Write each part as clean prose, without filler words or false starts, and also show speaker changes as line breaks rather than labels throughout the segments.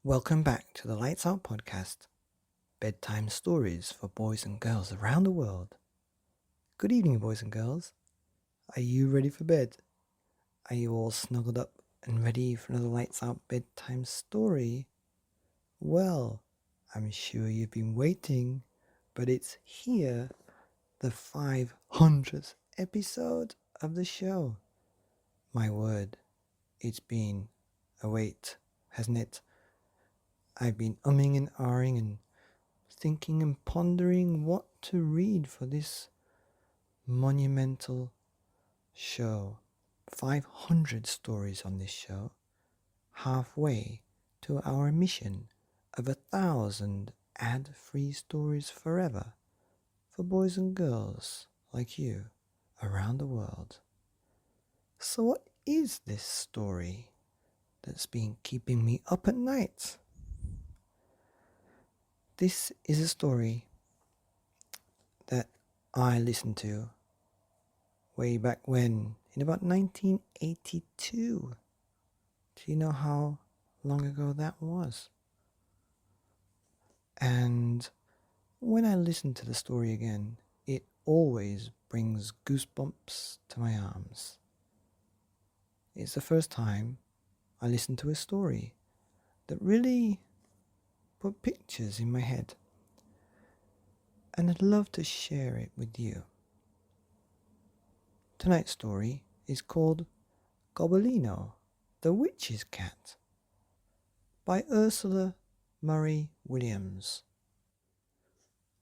Welcome back to the Lights Out podcast, bedtime stories for boys and girls around the world. Good evening, boys and girls. Are you ready for bed? Are you all snuggled up and ready for another Lights Out bedtime story? Well, I'm sure you've been waiting, but it's here, the 500th episode of the show. My word, it's been a wait, hasn't it? I've been umming and ahhing and thinking and pondering what to read for this monumental show. 500 stories on this show, halfway to our mission of 1,000 ad-free stories forever for boys and girls like you around the world. So what is this story that's been keeping me up at night? This is a story that I listened to way back when, in about 1982. Do you know how long ago that was? And when I listen to the story again, it always brings goosebumps to my arms. It's the first time I listened to a story that really put pictures in my head, and I'd love to share it with you. Tonight's story is called Gobbolino, the Witch's Cat, by Ursula Murray Williams.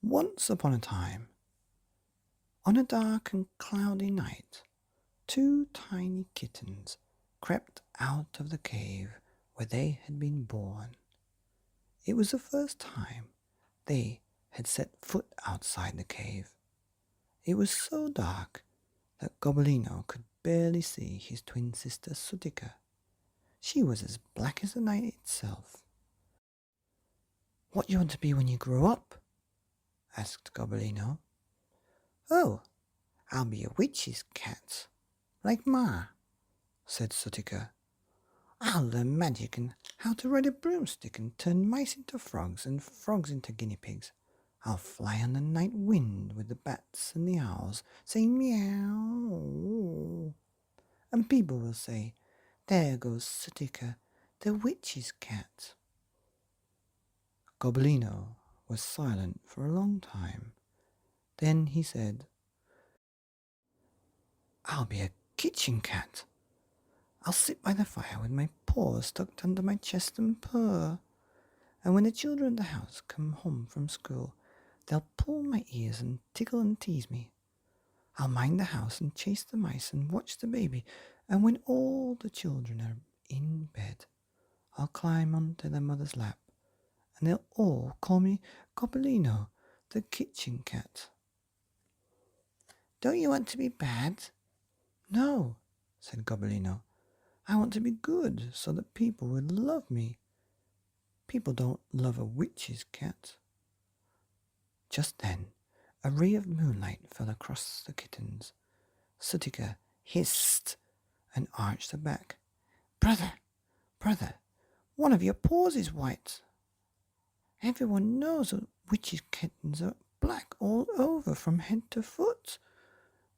Once upon a time, on a dark and cloudy night, 2 tiny kittens crept out of the cave where they had been born. It was the first time they had set foot outside the cave. It was so dark that Gobbolino could barely see his twin sister Spreaker. She was as black as the night itself. "What do you want to be when you grow up?" asked Gobbolino. "Oh, I'll be a witch's cat, like Ma," said Spreaker. "I'll learn magic and how to ride a broomstick and turn mice into frogs and frogs into guinea pigs. I'll fly on the night wind with the bats and the owls, saying meow. And people will say, 'There goes Spreaker, the witch's cat.'" Gobbolino was silent for a long time. Then he said, "I'll be a kitchen cat. I'll sit by the fire with my paws tucked under my chest and purr. And when the children of the house come home from school, they'll pull my ears and tickle and tease me. I'll mind the house and chase the mice and watch the baby. And when all the children are in bed, I'll climb onto their mother's lap, and they'll all call me Gobbolino, the kitchen cat." "Don't you want to be bad?" "No," said Gobbolino. "I want to be good so that people will love me. People don't love a witch's cat." Just then, a ray of moonlight fell across the kittens. Spreaker hissed and arched her back. Brother, one of your paws is white." "Everyone knows that witches' kittens are black all over from head to foot,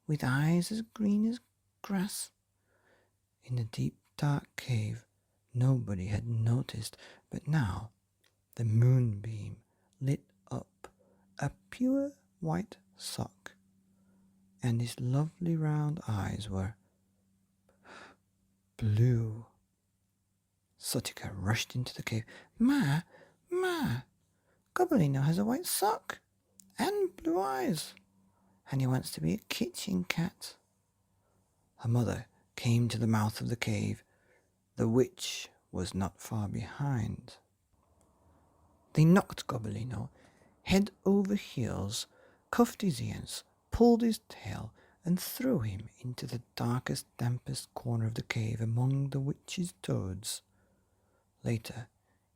with eyes as green as grass." In the deep, dark cave, nobody had noticed, but now the moonbeam lit up a pure white sock, and his lovely round eyes were blue. Spreaker rushed into the cave. Ma, Gobbolino has a white sock and blue eyes, and he wants to be a kitchen cat." Her mother came to the mouth of the cave. The witch was not far behind. They knocked Gobbolino head over heels, cuffed his ears, pulled his tail, and threw him into the darkest, dampest corner of the cave among the witch's toads. Later,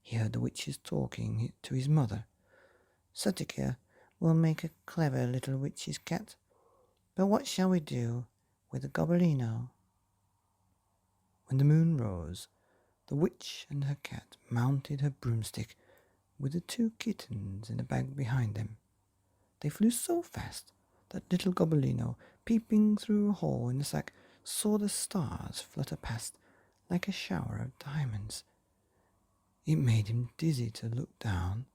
he heard the witches talking to his mother. "Spreaker will make a clever little witch's cat, but what shall we do with the Gobbolino?" When the moon rose, The witch and her cat mounted her broomstick with the 2 kittens in a bag behind them. They flew so fast that little Gobbolino, peeping through a hole in the sack, saw the stars flutter past like a shower of diamonds. It made him dizzy to look down.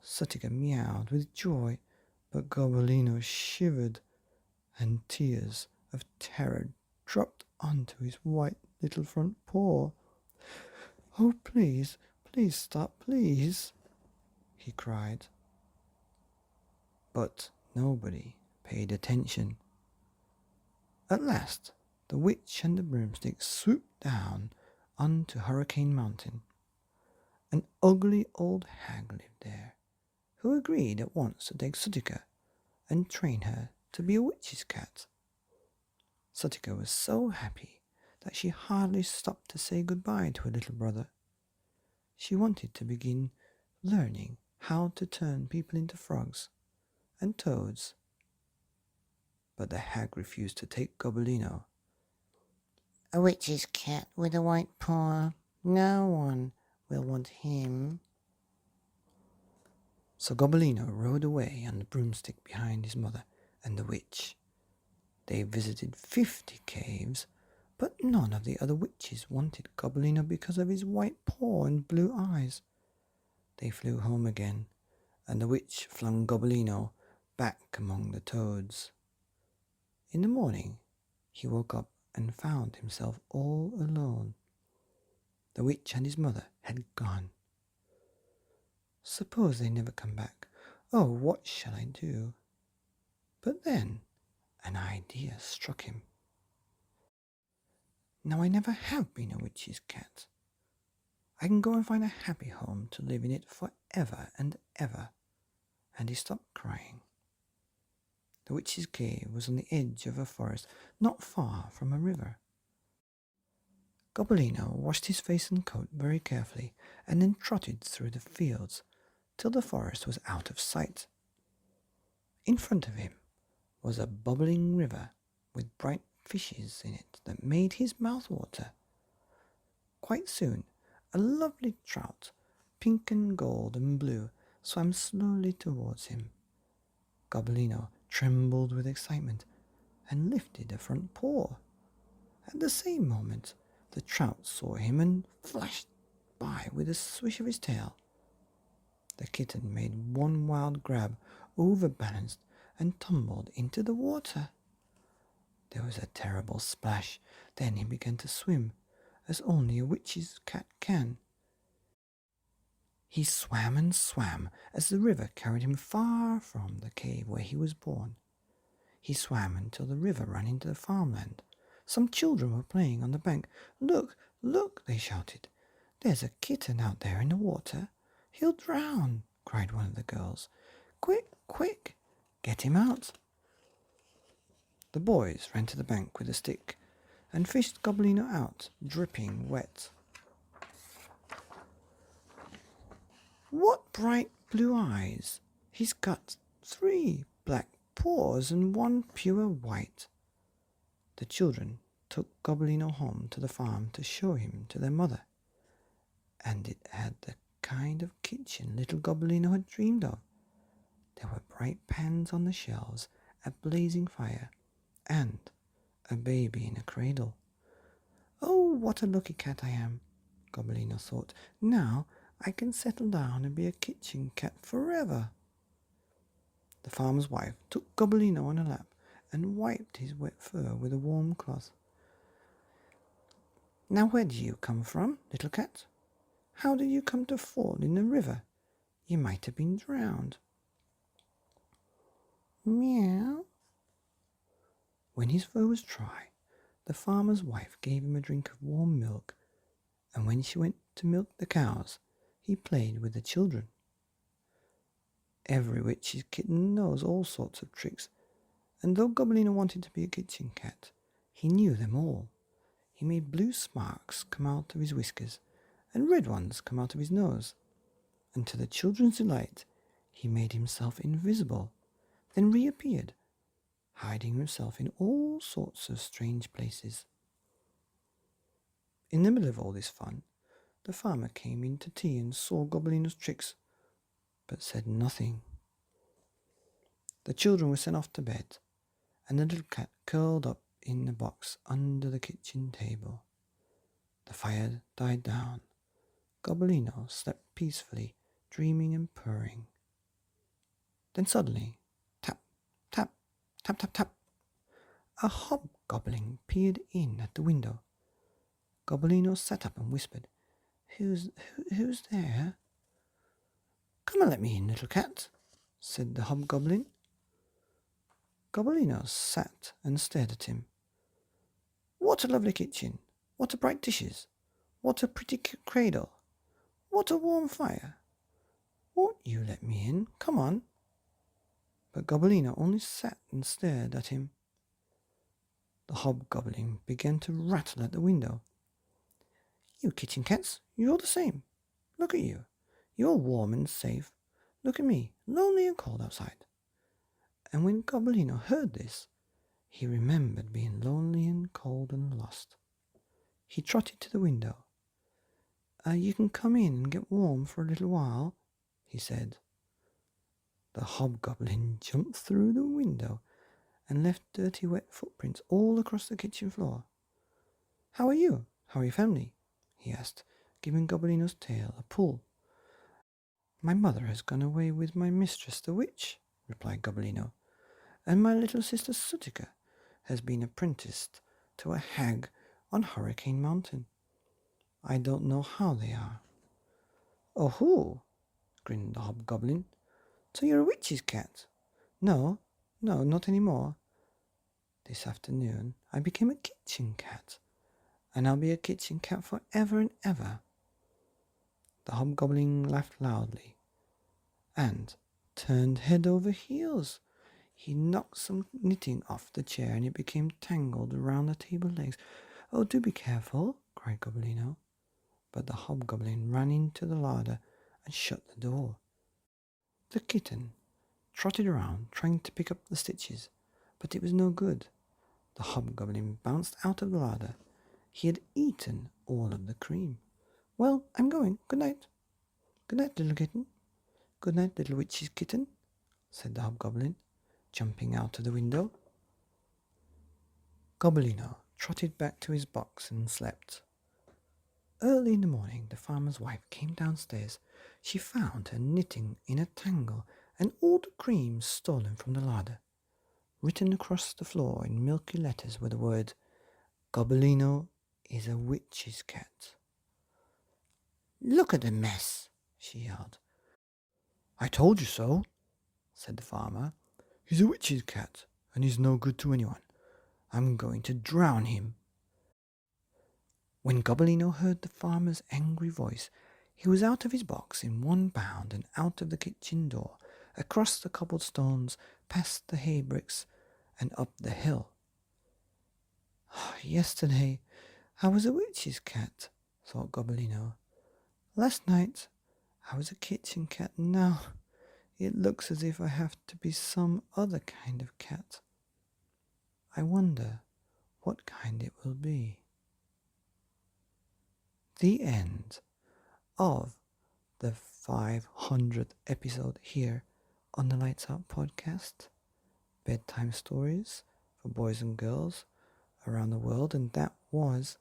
Spreaker meowed with joy, but Gobbolino shivered, and tears of terror dropped onto his white little front paw. "Oh, please, please stop, please," he cried. But nobody paid attention. At last, the witch and the broomstick swooped down onto Hurricane Mountain. An ugly old hag lived there, who agreed at once to take Spreaker and train her to be a witch's cat. Spreaker was so happy that she hardly stopped to say goodbye to her little brother. She wanted to begin learning how to turn people into frogs and toads. But the hag refused to take Gobbolino. "A witch's cat with a white paw. No one will want him." So Gobbolino rode away on the broomstick behind his mother and the witch. They visited 50 caves, but none of the other witches wanted Gobbolino because of his white paw and blue eyes. They flew home again, and the witch flung Gobbolino back among the toads. In the morning, he woke up and found himself all alone. The witch and his mother had gone. Suppose they never come back. Oh, what shall I do? But then an idea struck him. Now I never have been a witch's cat. I can go and find a happy home to live in it forever and ever. And he stopped crying. The witch's cave was on the edge of a forest, not far from a river. Gobbolino washed his face and coat very carefully, and then trotted through the fields till the forest was out of sight. In front of him was a bubbling river with bright fishes in it that made his mouth water. Quite soon, a lovely trout, pink and gold and blue, swam slowly towards him. Gobbolino trembled with excitement and lifted a front paw. At the same moment, the trout saw him and flashed by with a swish of his tail. The kitten made one wild grab, overbalanced, and tumbled into the water. There was a terrible splash. Then he began to swim, as only a witch's cat can. He swam and swam as the river carried him far from the cave where he was born. He swam until the river ran into the farmland. Some children were playing on the bank. "Look, look," they shouted. "There's a kitten out there in the water. He'll drown," cried one of the girls. "Quick, quick, get him out." The boys ran to the bank with a stick and fished Gobbolino out, dripping wet. "What bright blue eyes! He's got 3 black paws and 1 pure white." The children took Gobbolino home to the farm to show him to their mother, and it had the kind of kitchen little Gobbolino had dreamed of. There were bright pans on the shelves, a blazing fire, and a baby in a cradle. "Oh, what a lucky cat I am," Gobbolino thought. "Now I can settle down and be a kitchen cat forever." The farmer's wife took Gobbolino on her lap and wiped his wet fur with a warm cloth. "Now where do you come from, little cat? How did you come to fall in the river? You might have been drowned." "Meow." When his fur was dry, the farmer's wife gave him a drink of warm milk, and when she went to milk the cows, he played with the children. Every witch's kitten knows all sorts of tricks, and though Gobbolino wanted to be a kitchen cat, he knew them all. He made blue sparks come out of his whiskers and red ones come out of his nose, and to the children's delight, he made himself invisible, then reappeared, hiding himself in all sorts of strange places. In the middle of all this fun, the farmer came in to tea and saw Gobbolino's tricks, but said nothing. The children were sent off to bed, and the little cat curled up in the box under the kitchen table. The fire died down. Gobbolino slept peacefully, dreaming and purring. Then suddenly, tap, tap, tap, tap, tap, a hobgoblin peered in at the window. Gobbolino sat up and whispered, Who's there? Come and let me in, little cat, said the hobgoblin. Gobbolino sat and stared at him. What a lovely kitchen! What a bright dishes! What a pretty cradle! What a warm fire! Won't you let me in? Come on! But Gobbolino only sat and stared at him. The hobgoblin began to rattle at the window. You kitchen cats, you're all the same. Look at you. You're warm and safe. Look at me, lonely and cold outside. And when Gobbolino heard this, he remembered being lonely and cold and lost. He trotted to the window. You can come in and get warm for a little while, he said. The hobgoblin jumped through the window and left dirty wet footprints all across the kitchen floor. How are you? How are your family? He asked, giving Gobbolino's tail a pull. My mother has gone away with my mistress the witch, replied Gobbolino, and my little sister Spreaker has been apprenticed to a hag on Hurricane Mountain. I don't know how they are. Oh, who? Grinned the hobgoblin. So you're a witch's cat? No, not anymore. This afternoon I became a kitchen cat, and I'll be a kitchen cat forever and ever. The hobgoblin laughed loudly and turned head over heels. He knocked some knitting off the chair and it became tangled around the table legs. Oh, do be careful, cried Gobbolino. But the hobgoblin ran into the larder and shut the door. The kitten trotted around trying to pick up the stitches, but it was no good. The hobgoblin bounced out of the larder. He had eaten all of the cream. Well, I'm going. Good night. Good night, little kitten. Good night, little witch's kitten, said the hobgoblin, jumping out of the window. Gobbolino trotted back to his box and slept. Early in the morning, the farmer's wife came downstairs. She found her knitting in a tangle and all the cream stolen from the larder. Written across the floor in milky letters were the words, Gobbolino is a witch's cat. Look at the mess, she yelled. I told you so, said the farmer. He's a witch's cat, and he's no good to anyone. I'm going to drown him. When Gobbolino heard the farmer's angry voice, he was out of his box in one bound and out of the kitchen door, across the cobblestones, past the hay bricks, and up the hill. Yesterday I was a witch's cat, thought Gobbolino. Last night I was a kitchen cat, and now it looks as if I have to be some other kind of cat. I wonder what kind it will be. The end of the 500th episode here on the Lights Out podcast. Bedtime stories for boys and girls around the world, and that was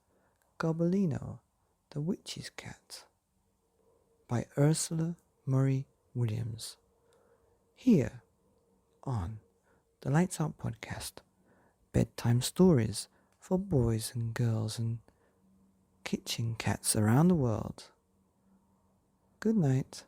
Gobbolino, the Witch's Cat, by Ursula Murray Williams, here on the Lights Out podcast. Bedtime stories for boys and girls and kitchen cats around the world. Good night.